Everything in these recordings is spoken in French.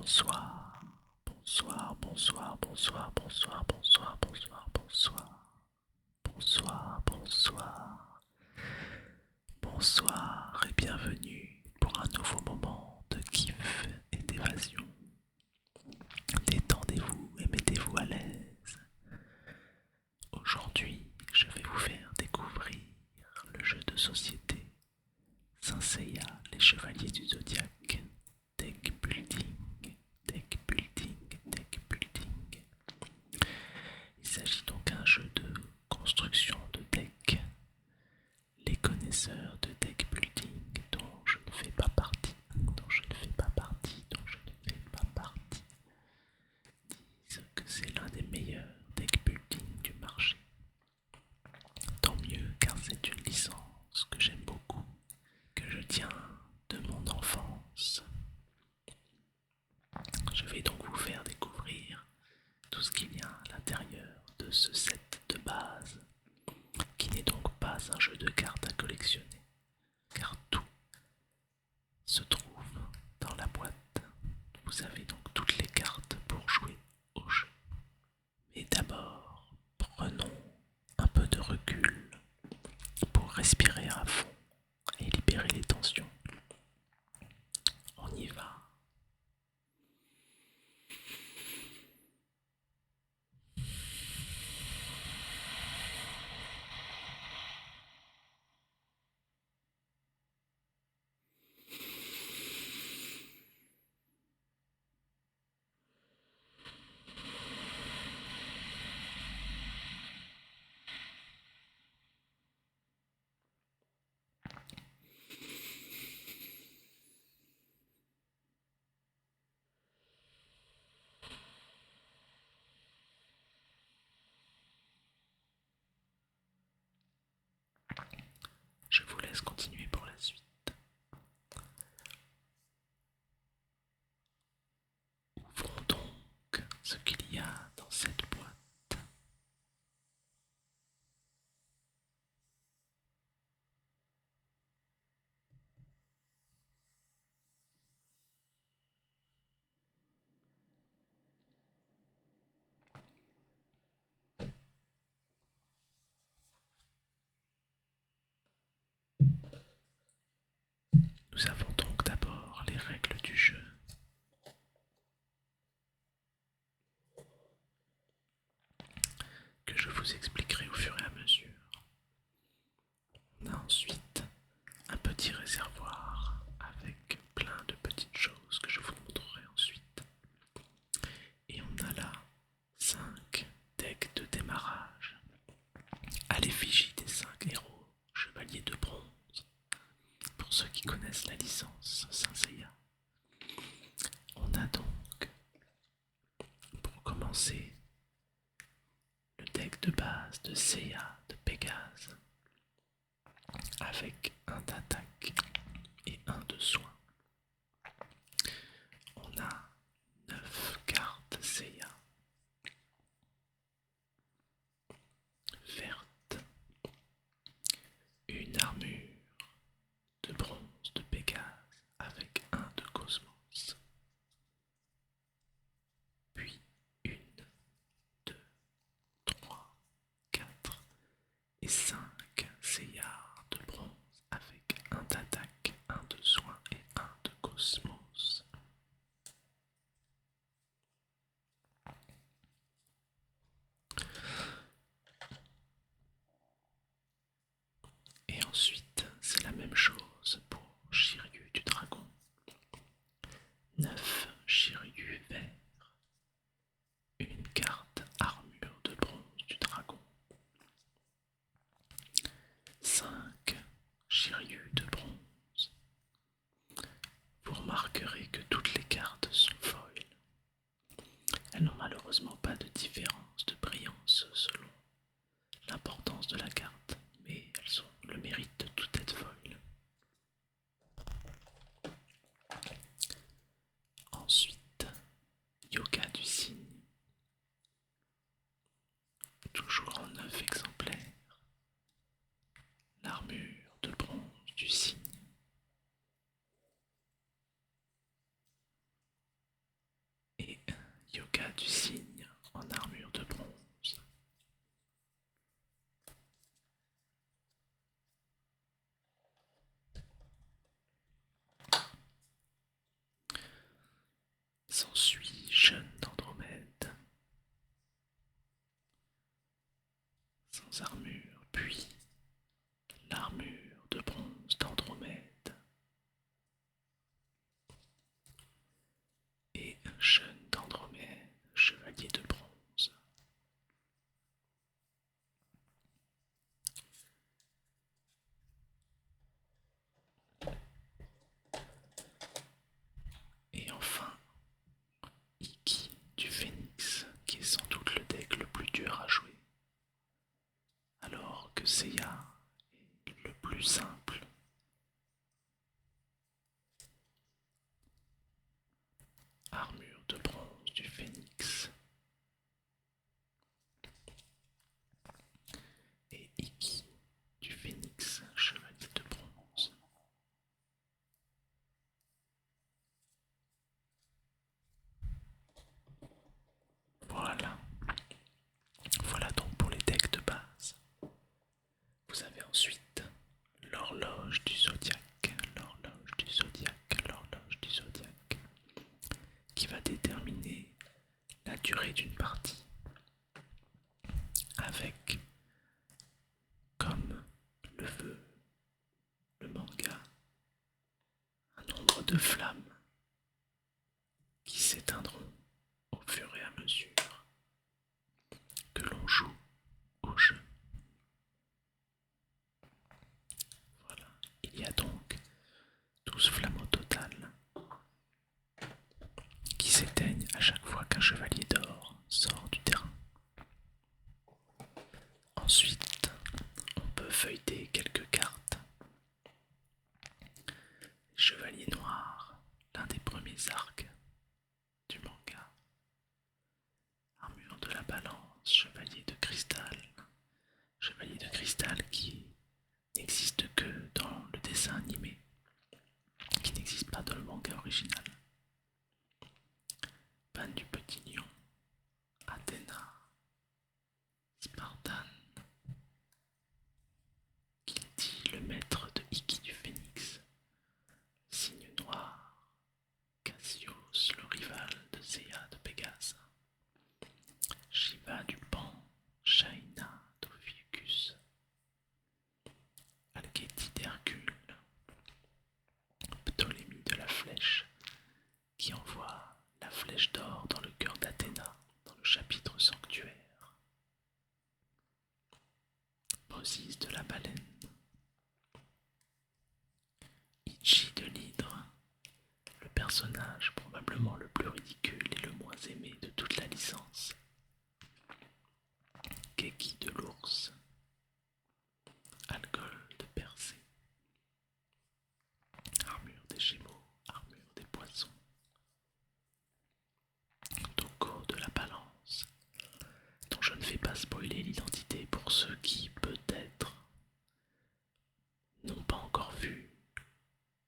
Bonsoir, bonsoir, bonsoir, bonsoir, bonsoir, bonsoir, bonsoir, bonsoir, bonsoir, bonsoir, bonsoir et bienvenue pour un nouveau moment de kiff et d'évasion. Détendez-vous et mettez-vous à l'aise. Aujourd'hui, je vais vous faire découvrir le jeu de société Saint Seiya, les Chevaliers du Zodiaque, Deck Building, Deck Building, Deck Building. Il s'agit donc d'un jeu de construction de deck. Les connaisseurs de deck building dont je ne fais pas partie, disent que c'est l'un des meilleurs deck building du marché. Tant mieux car c'est une licence que j'aime beaucoup, que je tiens de mon enfance. Je vais donc vous faire découvrir tout ce qu'il y a à l'intérieur de ce set de base, qui n'est donc pas un jeu de cartes à collectionner, car tout se trouve dans la boîte. Vous avez donc toutes les cartes pour jouer au jeu. Mais d'abord, prenons un peu de recul pour respirer à fond et libérer les tensions. On y va. Je vous laisse continuer pour la suite. Ouvrons donc ce qu'il y a dans cette boîte. Nous avons donc d'abord les règles du jeu. Que je vous expliquerai au fur et à mesure. On a ensuite un petit réservoir avec plein de petites choses que je vous montrerai ensuite. Et on a là 5 decks de démarrage à l'effigie des 5 héros chevaliers de bronze. Pour ceux qui connaissent la licence Saint Seiya. On a donc, pour commencer, le deck de base de Seiya de Pégase avec un d'attaque et un de soin. On a 9 cartes Seiya vertes, une armure de bronze de Pégase avec un de Cosmos, puis une, deux, 3, 4 et 5 Seiya de bronze avec un d'attaque, un de soin et un de Cosmos. Et ensuite, c'est la même chose pour Shiryu du dragon. 9 Shiryu verts, une carte armure de bronze du dragon. 5 Shiryu de bronze. Vous remarquerez que toutes les cartes sont foil. Elles n'ont malheureusement pas de différence de brillance selon l'importance de la carte, mais elles ont le mérite de tout être foil. Ensuite, Yoga du cygne, toujours en 9 exemplaires, l'armure de bronze du cygne. jeune d'Andromède, chevalier de bronze. Et enfin, Iki du Phénix, qui est sans doute le deck le plus dur à jouer, alors que Seiya est le plus simple. Armure de bronze du Phénix. Et Iki du Phénix, chevalier de bronze. Voilà. Voilà donc pour les decks de base. Vous avez ensuite l'horloge du zodiaque, l'horloge du zodiaque, l'horloge du zodiaque, qui va déterminer la durée d'une partie avec, comme le veut le manga, un nombre de flammes qui s'éteindront au fur et à mesure que l'on joue au jeu. Voilà, il y a donc 12 flammes au total qui s'éteignent à chaque fois qu'un chevalier d'or sort du terrain. Ensuite, on peut feuilleter quelques cartes. Chevalier noir, l'un des premiers arcs du manga. Armure de la balance, chevalier de cristal. Chevalier de cristal qui n'existe que dans le dessin animé, qui n'existe pas dans le manga original. Panne du petit lion, Athéna, Spartan, Kilti, le maître de Iki du Phénix, Signe noir, Cassios, le rival de Seiya de Pégase, Shiva du Pan, Shaina d'Ophiuchus, Algétie d'Hercule, Ptolémée de la flèche, qui envoie la flèche d'or dans le cœur d'Athéna, dans le chapitre sanctuaire, Moses de la baleine, Ichi de l'hydre, le personnage probablement le plus ridicule et le moins aimé de toute la licence, Keki de l'ours, Algol de Persée, armure des Gémeaux, armure des poissons, Toko de la balance, dont je ne vais pas spoiler l'identité pour ceux qui, peut-être, n'ont pas encore vu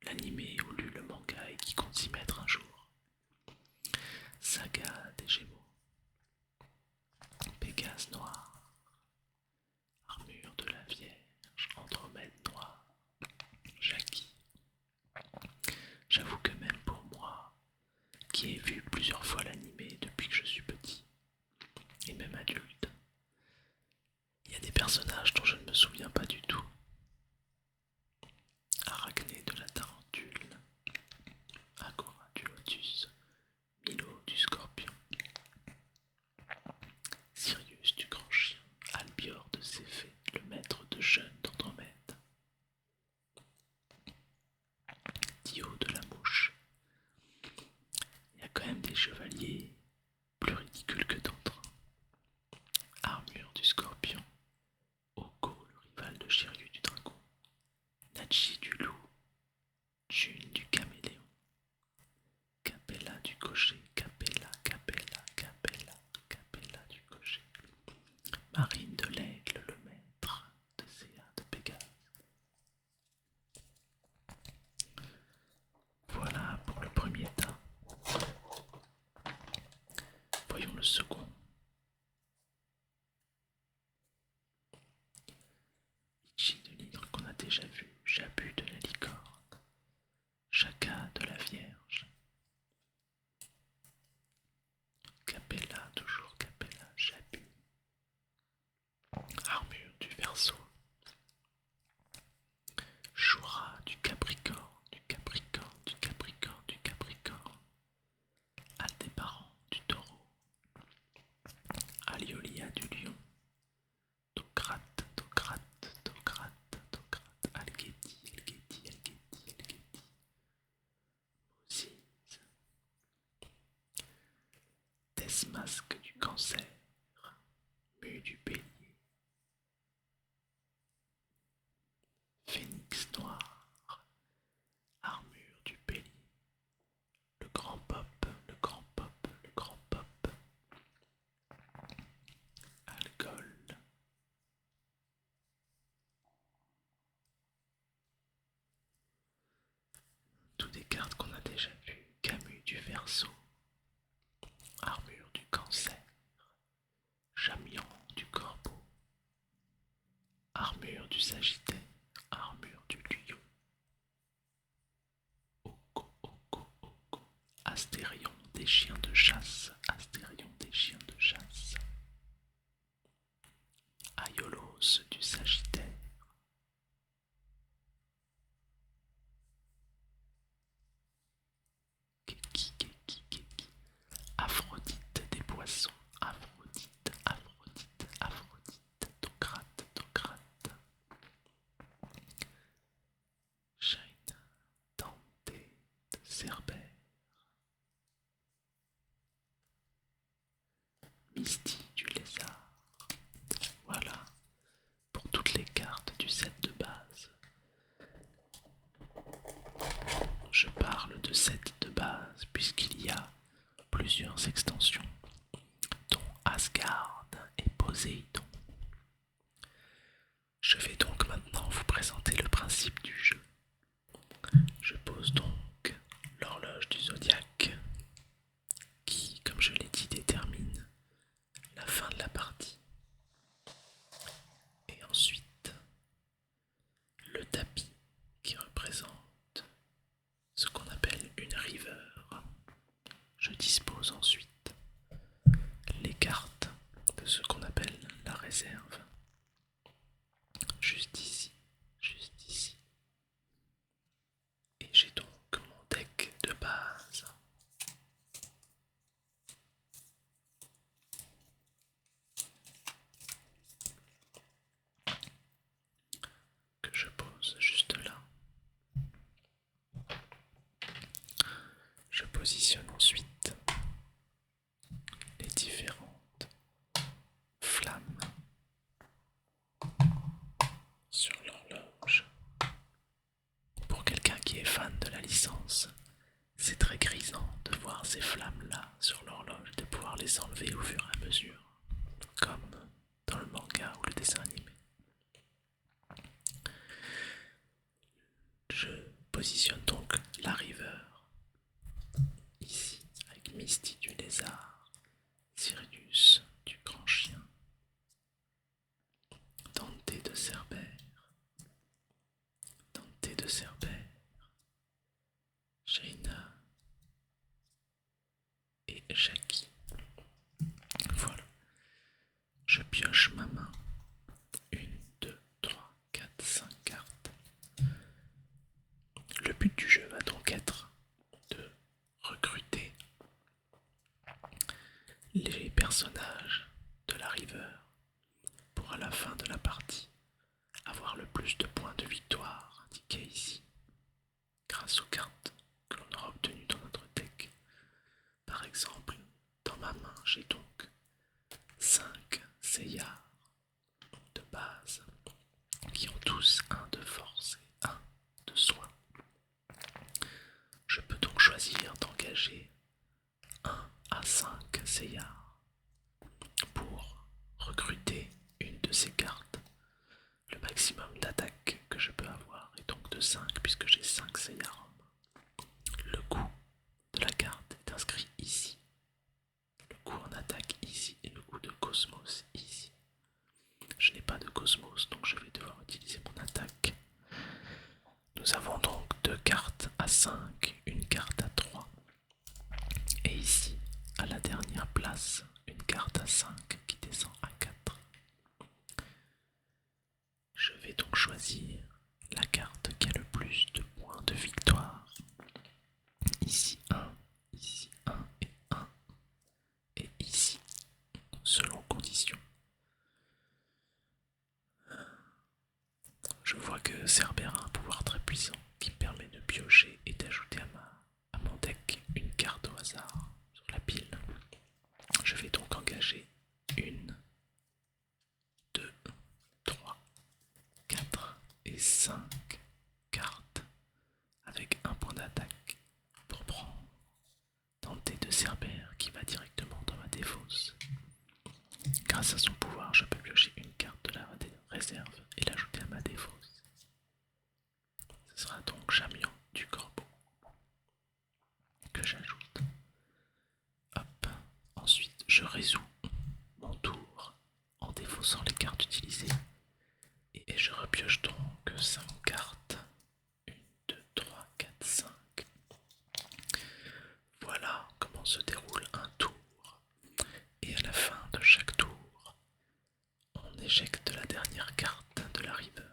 l'animé ou lu le manga et qui comptent s'y mettre un jour. Saga des Gémeaux, Pégase noir, armure de la Vierge, Andromède noir, Jackie. J'avoue que même pour moi, qui ai vu plusieurs fois l'animé depuis que je suis petit, et même adulte, il y a des personnages dont je ne me souviens pas du tout. Arachné de la tarentule, Agora du lotus, Milo du scorpion, Sirius du grand chien, Albior de Céphée, le maître de jeûne d'Andromède, Dio de la mouche. Il y a quand même des chevaliers plus ridicules que d'autres. Armure du scorpion, Oko, le rival de Shiryu du dragon, Nachi du loup, Jun du caméléon, Capella du cocher, Capella, Capella, Capella, Capella du cocher, Marine de l'aigle, le maître de Seiya de Pégase. Voilà pour le premier tas. Voyons le second. Ichi de l'hydre qu'on a déjà vu, Jabu de la licorne, Shaka de la Vierge, Capella, toujours Capella, Jabu, armure du Verseau, Shura du Capricorne, du Capricorne, du Capricorne, du Capricorne, Aldébaran As masque du cancer, mu du bélier, phénix noir, armure du bélier, le grand pop, le grand pop, le grand pop, alcool, toutes des cartes qu'on a déjà vues, Camus du Verseau, armure du cancer, Chamion du corbeau, armure du sagittaire, armure du lion, Oko, Oko, Oko, Astérion des chiens de chasse, Astérion des chiens de chasse, Aiolos du sagittaire, Keki, Keki, Keki, Aphrodite des poissons, Aphrodite, Aphrodite, Aphrodite, Tocrate, Tocrate, Shaina, Dante de Cerbère, Misty du lézard. Voilà pour toutes les cartes du set de base. Je parle de set de base puisqu'il y a plusieurs extensions, dont Asgard et Poséidon. Je vais donc maintenant vous présenter le principe du jeu. Je pose donc l'horloge du zodiaque qui, comme je l'ai dit, détermine la fin de la partie. Et ensuite, le tapis qui représente ce qu'on appelle une river. Je dispose ensuite les cartes de ce qu'on appelle la réserve. Juste ici, juste ici. Et j'ai donc mon deck de base. Que je pose juste là. Je positionne ensuite les différentes flammes sur l'horloge. Pour quelqu'un qui est fan de la licence, c'est très grisant de voir ces flammes-là sur l'horloge, de pouvoir les enlever au fur et à mesure, comme dans le manga ou le dessin animé. Je positionne donc la river ici avec Misty du lézard, Sirius du grand chien, Dante de Cerbère, Dante de Cerbère, Shaina et Jackie. Voilà. Je pioche ma main. 1, 2, 3, 4, 5 cartes. Le but du jeu va donc être de recruter les personnages de la river pour à la fin de la partie avoir le plus de points de victoire indiqués ici grâce aux cartes que l'on aura obtenues dans notre deck. Par exemple, dans ma main, j'ai donc 5 Seiya de base qui ont tous 1 de force et 1 de soin. Je peux donc choisir d'engager 1 à 5 Seiya pour recruter une de ces cartes. Le maximum d'attaque que je peux avoir est donc de 5 puisque j'ai 5 Seiyarom. Le coût de la carte est inscrit ici. Le coût en attaque ici et le coût de Cosmos ici. Je n'ai pas de Cosmos donc je vais devoir utiliser mon attaque. Nous avons donc 2 cartes à 5, une carte à 3. Et ici, à la dernière place, une carte à 5 qui descend à 4. Je vais donc choisir la carte qui a le plus de points de victoire. Ici 1, ici 1 et 1. Et ici, selon condition. Je vois que Cerbère a un pouvoir très puissant qui me permet de piocher et d'ajouter à mon deck une carte au hasard sur la pile. Je Cerbère qui va directement dans ma défausse. Grâce à son pouvoir, je peux piocher une carte de la réserve et l'ajouter à ma défausse. Ce sera donc Chamion du Corbeau que j'ajoute. Hop. Ensuite, je résous mon tour en défaussant les cartes utilisées. Et je repioche donc 5 cartes. 1, 2, 3, 4, 5. Voilà comment se déroule un tour. Et à la fin de chaque tour, on éjecte la dernière carte de la river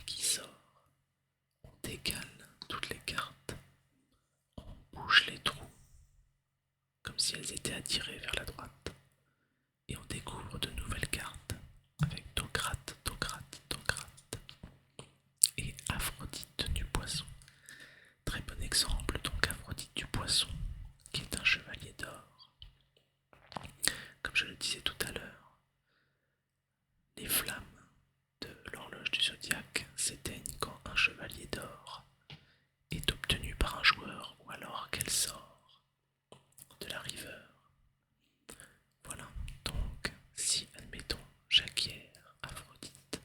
qui sort. On décale toutes les cartes. On bouge les trous comme si elles étaient attirées vers la droite. Et on découvre de nouvelles cartes avec Tocrate, Tocrate, Tocrate et Aphrodite du Poisson. Très bon exemple donc Aphrodite du Poisson qui est un chevalier d'or. Comme je le disais tout à l'heure, les flammes de l'horloge du zodiaque s'éteignent quand un chevalier d'or est obtenu par un joueur ou alors qu'elle sort de la river. Voilà, donc si admettons j'acquiers Aphrodite,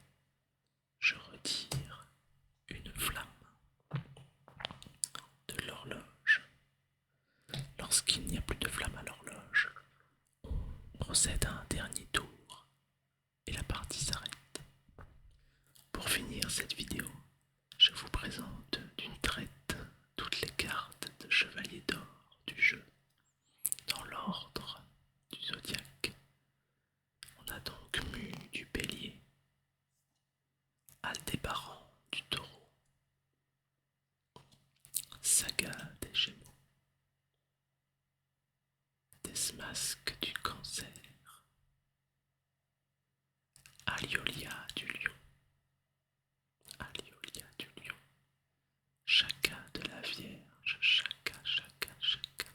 je retire une flamme de l'horloge. Lorsqu'il n'y a plus de flamme à l'horloge, on procède à un dernier tour et la partie s'arrête. Pour finir cette vidéo, je vous présente d'une traite toutes les cartes de Chevalier d'Or du jeu, dans l'ordre du zodiaque. On a donc Mu du Bélier, Aldébaran du Taureau, Saga des Gémeaux, Desmasque du Cancer, Aliolia du Lion, Aliolia du Lion, Chaka de la Vierge, Chaka, Chaka, Chaka,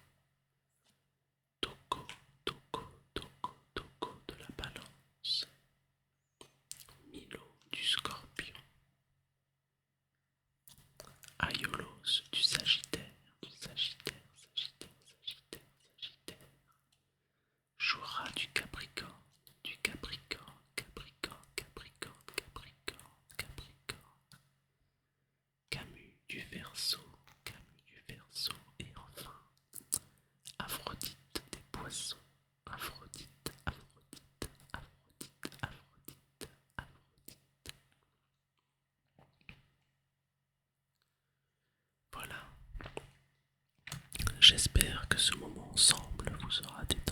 Toko, Toko, Toko, Toko de la Balance, Milo du Scorpion, Aiolos du Sagittaire, Sagittaire, Sagittaire, Sagittaire, Sagittaire, Jura du Capricorne, Capricorne, Capricorne, Capricorne, Capricorne, Camus du Verseau, Camus du Verseau, et enfin Aphrodite des Poissons, Aphrodite, Aphrodite, Aphrodite, Aphrodite, Aphrodite. Voilà. J'espère que ce moment ensemble vous aura détendu.